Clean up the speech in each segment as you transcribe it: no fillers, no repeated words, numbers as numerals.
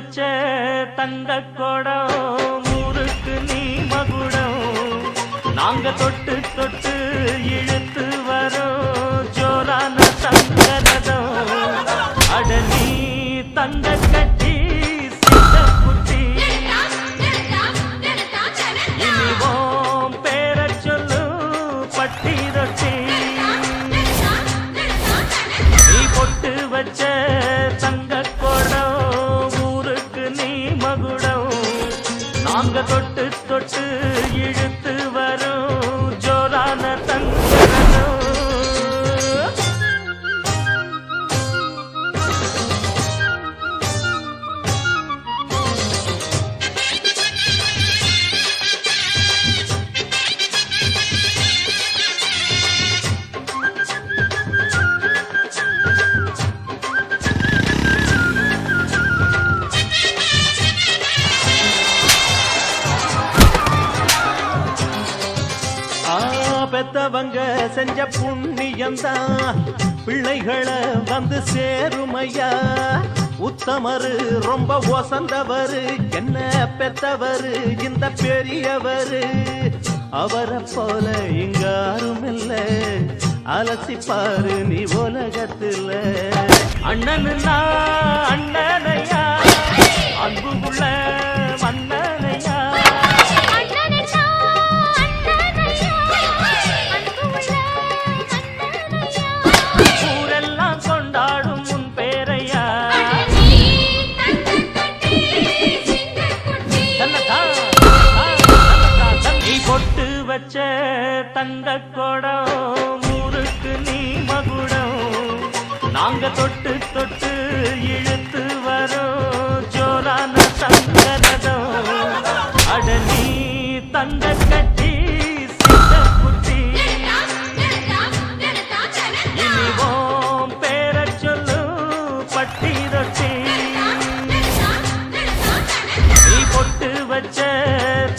வச்ச தங்க கொடம் ஊருக்கு நீ மகுடம் நாங்க தொட்டு தொட்டு இழுத்து வரோம் ஜோரான தங்க ரதம் அடனி தங்க கட்டி சித்த குட்டி இனிவோம் பேர சொல்லு பட்டி ரொட்டி நீ பொட்டு வச்ச தங்க கொடம் ஊருக்கு நீ மகுடம் நாங்க தொட்டு தொட்டு இழுத்து வரும் ஜோரான தங்கரதம் பெத்தவங்க செஞ்ச புண்ணியம்தான் பிள்ளைகளை வந்து சேருமையா உத்தமரு ரொம்ப ஒசந்தவரு என்ன பெத்தவரு இந்த பெரியவரு அவரை போல இங்க யாரும் இல்ல அலசிப்பாரு நீ உலகத்துல அண்ணனுன்னா அண்ணனையா அன்புள்ள மன்னனையா வச்ச தங்க கொடம் ஊருக்கு நீ மகுடம் நாங்க தொட்டு தொட்டு இழுத்து வரோம் ஜோரான தங்க ரதம் அடனி தங்க கட்டி சித்த குட்டி இனிவோம் பேர சொல்லு பட்டி ரொட்டி நீ பொட்டு வச்ச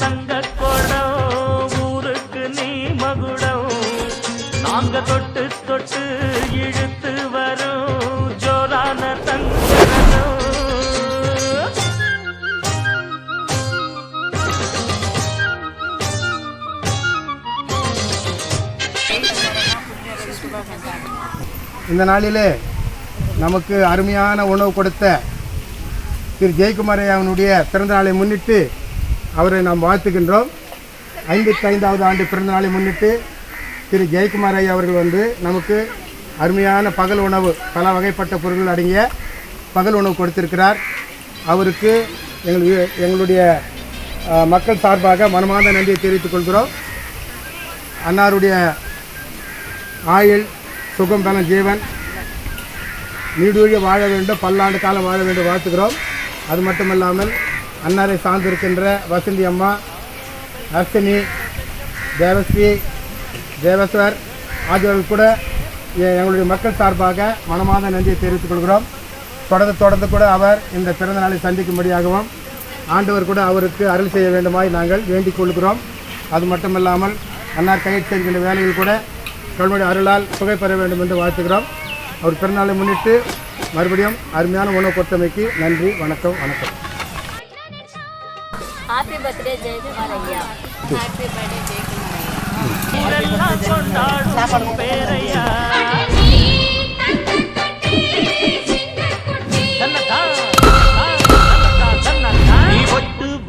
தங்க கொடம் நாங்க தொட்டு தொட்டு இழுத்து வரும் ஜோரான தங்கரதம் இந்த நாளிலே நமக்கு அருமையான உணவு கொடுத்த திரு ஜெயக்குமார் அவனுடைய பிறந்த நாளை முன்னிட்டு அவரை நாம் வாழ்த்துகின்றோம். 55வது ஆண்டு பிறந்த நாளை முன்னிட்டு திரு ஜெயக்குமார் ஐயா அவர்கள் வந்து நமக்கு அருமையான பகல் உணவு பல வகைப்பட்ட பொருட்கள் அடங்கிய பகல் உணவு கொடுத்திருக்கிறார். அவருக்கு எங்களுடைய மக்கள் சார்பாக மனமார்ந்த நன்றியை தெரிவித்துக் கொள்கிறோம். அன்னாருடைய ஆயுள் சுகம் பல ஜீவன் நீடூழி வாழ வேண்டும், பல்லாண்டு காலம் வாழ வேண்டும் வாழ்த்துக்கிறோம். அது மட்டுமல்லாமல் அன்னாரை சார்ந்திருக்கின்ற வசந்தி அம்மா, அர்ச்சனி, தேவஸ்ரீ, தேவஸ்வர் ஆகியோர்கள் கூட எங்களுடைய மக்கள் சார்பாக மனமார்ந்த நன்றியை தெரிவித்துக் கொள்கிறோம். தொடர்ந்து கூட அவர் இந்த பிறந்த நாளை சந்திக்கும்படியாகவும் ஆண்டவர் கூட அவருக்கு அருள் செய்ய வேண்டுமாய் நாங்கள் வேண்டிக் கொள்கிறோம். அது மட்டுமல்லாமல் அன்னார் கையில் செய்கின்ற வேலையில் கூட கடவுளுடைய அருளால் புகை பெற வேண்டும் என்று வாழ்த்துகிறோம். அவர் பிறந்தநாளை முன்னிட்டு மறுபடியும் அருமையான உணவு கொடுத்தமைக்கு நன்றி. வணக்கம். ஹாப்பி பர்த்டே ஜெயக்குமார் ஐயா. ஹாப்பி பர்த்டே ஜெயக்குமார் ஐயா.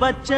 வச்ச